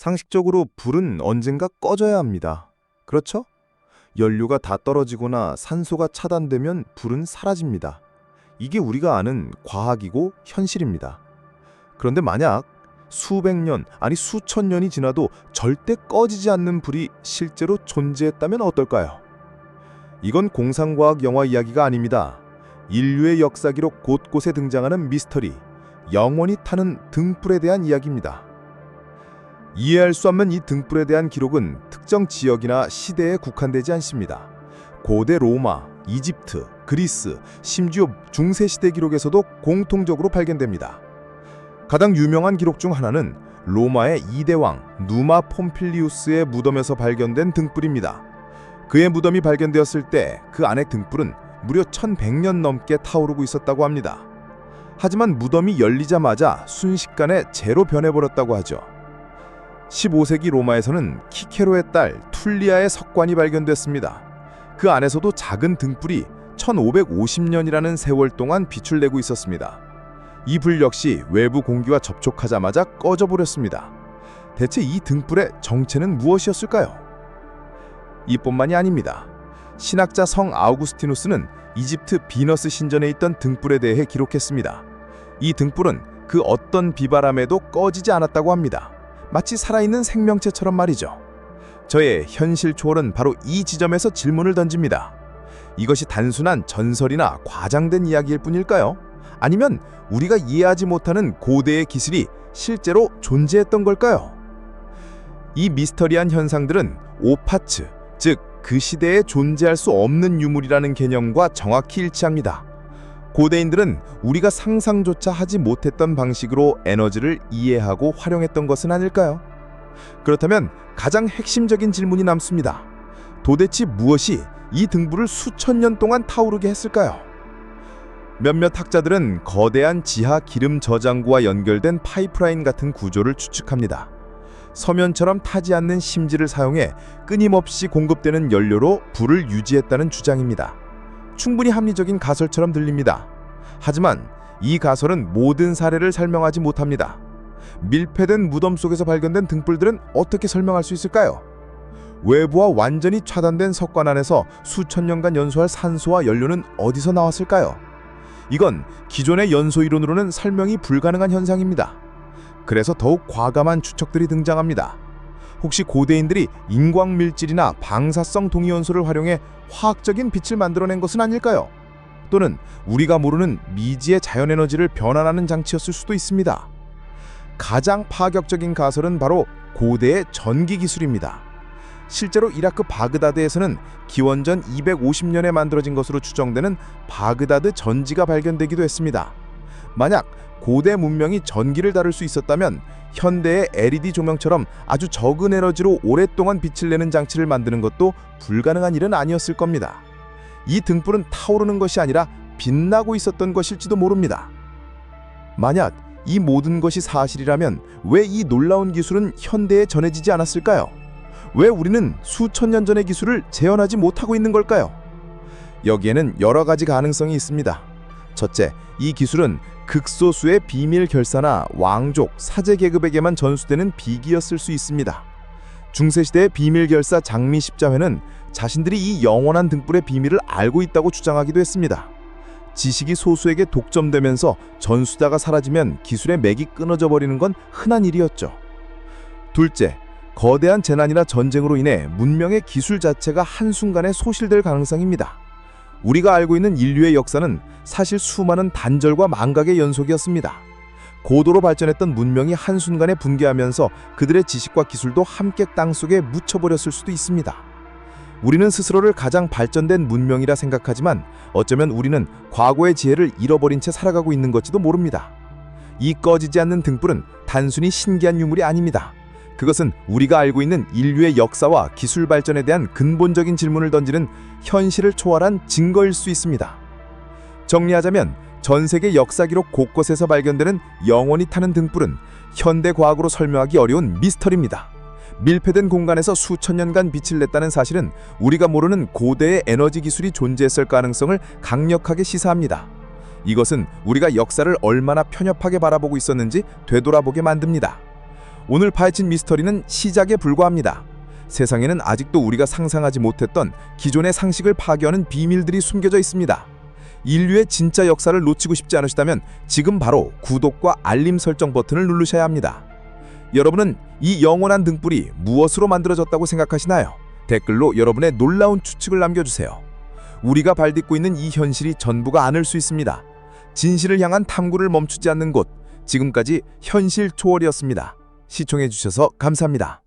상식적으로 불은 언젠가 꺼져야 합니다. 그렇죠? 연료가 다 떨어지거나 산소가 차단되면 불은 사라집니다. 이게 우리가 아는 과학이고 현실입니다. 그런데 만약 수백 년, 아니 수천 년이 지나도 절대 꺼지지 않는 불이 실제로 존재했다면 어떨까요? 이건 공상과학 영화 이야기가 아닙니다. 인류의 역사 기록 곳곳에 등장하는 미스터리, 영원히 타는 등불에 대한 이야기입니다. 이해할 수 없는 이 등불에 대한 기록은 특정 지역이나 시대에 국한되지 않습니다. 고대 로마, 이집트, 그리스, 심지어 중세시대 기록에서도 공통적으로 발견됩니다. 가장 유명한 기록 중 하나는 로마의 2대 왕 누마 폼필리우스의 무덤에서 발견된 등불입니다. 그의 무덤이 발견되었을 때 그 안의 등불은 무려 1100년 넘게 타오르고 있었다고 합니다. 하지만 무덤이 열리자마자 순식간에 재로 변해버렸다고 하죠. 15세기 로마에서는 키케로의 딸 툴리아의 석관이 발견됐습니다. 그 안에서도 작은 등불이 1550년이라는 세월 동안 빛을 내고 있었습니다. 이 불 역시 외부 공기와 접촉하자마자 꺼져버렸습니다. 대체 이 등불의 정체는 무엇이었을까요? 이뿐만이 아닙니다. 신학자 성 아우구스티누스는 이집트 비너스 신전에 있던 등불에 대해 기록했습니다. 이 등불은 그 어떤 비바람에도 꺼지지 않았다고 합니다. 마치 살아있는 생명체처럼 말이죠. 저의 현실 초월은 바로 이 지점에서 질문을 던집니다. 이것이 단순한 전설이나 과장된 이야기일 뿐일까요? 아니면 우리가 이해하지 못하는 고대의 기술이 실제로 존재했던 걸까요? 이 미스터리한 현상들은 오파츠, 즉 그 시대에 존재할 수 없는 유물이라는 개념과 정확히 일치합니다. 고대인들은 우리가 상상조차 하지 못했던 방식으로 에너지를 이해하고 활용했던 것은 아닐까요? 그렇다면 가장 핵심적인 질문이 남습니다. 도대체 무엇이 이 등불을 수천 년 동안 타오르게 했을까요? 몇몇 학자들은 거대한 지하 기름 저장고와 연결된 파이프라인 같은 구조를 추측합니다. 서면처럼 타지 않는 심지를 사용해 끊임없이 공급되는 연료로 불을 유지했다는 주장입니다. 충분히 합리적인 가설처럼 들립니다. 하지만 이 가설은 모든 사례를 설명하지 못합니다. 밀폐된 무덤 속에서 발견된 등불들은 어떻게 설명할 수 있을까요? 외부와 완전히 차단된 석관 안에서 수천 년간 연소할 산소와 연료는 어디서 나왔을까요? 이건 기존의 연소 이론으로는 설명이 불가능한 현상입니다. 그래서 더욱 과감한 추측들이 등장합니다. 혹시 고대인들이 인광밀질이나 방사성 동위원소를 활용해 화학적인 빛을 만들어낸 것은 아닐까요? 또는 우리가 모르는 미지의 자연에너지를 변환하는 장치였을 수도 있습니다. 가장 파격적인 가설은 바로 고대의 전기 기술입니다. 실제로 이라크 바그다드에서는 기원전 250년에 만들어진 것으로 추정되는 바그다드 전지가 발견되기도 했습니다. 만약 고대 문명이 전기를 다룰 수 있었다면 현대의 LED 조명처럼 아주 적은 에너지로 오랫동안 빛을 내는 장치를 만드는 것도 불가능한 일은 아니었을 겁니다. 이 등불은 타오르는 것이 아니라 빛나고 있었던 것일지도 모릅니다. 만약 이 모든 것이 사실이라면 왜 이 놀라운 기술은 현대에 전해지지 않았을까요? 왜 우리는 수천 년 전의 기술을 재현하지 못하고 있는 걸까요? 여기에는 여러 가지 가능성이 있습니다. 첫째, 이 기술은 극소수의 비밀 결사나 왕족, 사제 계급에게만 전수되는 비기였을 수 있습니다. 중세시대의 비밀 결사 장미 십자회는 자신들이 이 영원한 등불의 비밀을 알고 있다고 주장하기도 했습니다. 지식이 소수에게 독점되면서 전수자가 사라지면 기술의 맥이 끊어져 버리는 건 흔한 일이었죠. 둘째, 거대한 재난이나 전쟁으로 인해 문명의 기술 자체가 한순간에 소실될 가능성입니다. 우리가 알고 있는 인류의 역사는 사실 수많은 단절과 망각의 연속이었습니다. 고도로 발전했던 문명이 한순간에 붕괴하면서 그들의 지식과 기술도 함께 땅속에 묻혀버렸을 수도 있습니다. 우리는 스스로를 가장 발전된 문명이라 생각하지만 어쩌면 우리는 과거의 지혜를 잃어버린 채 살아가고 있는 것지도 모릅니다. 이 꺼지지 않는 등불은 단순히 신기한 유물이 아닙니다. 그것은 우리가 알고 있는 인류의 역사와 기술 발전에 대한 근본적인 질문을 던지는 현실을 초월한 증거일 수 있습니다. 정리하자면 전 세계 역사 기록 곳곳에서 발견되는 영원히 타는 등불은 현대 과학으로 설명하기 어려운 미스터리입니다. 밀폐된 공간에서 수천 년간 빛을 냈다는 사실은 우리가 모르는 고대의 에너지 기술이 존재했을 가능성을 강력하게 시사합니다. 이것은 우리가 역사를 얼마나 편협하게 바라보고 있었는지 되돌아보게 만듭니다. 오늘 파헤친 미스터리는 시작에 불과합니다. 세상에는 아직도 우리가 상상하지 못했던 기존의 상식을 파괴하는 비밀들이 숨겨져 있습니다. 인류의 진짜 역사를 놓치고 싶지 않으시다면 지금 바로 구독과 알림 설정 버튼을 누르셔야 합니다. 여러분은 이 영원한 등불이 무엇으로 만들어졌다고 생각하시나요? 댓글로 여러분의 놀라운 추측을 남겨주세요. 우리가 발딛고 있는 이 현실이 전부가 아닐 수 있습니다. 진실을 향한 탐구를 멈추지 않는 곳, 지금까지 현실 초월이었습니다. 시청해주셔서 감사합니다.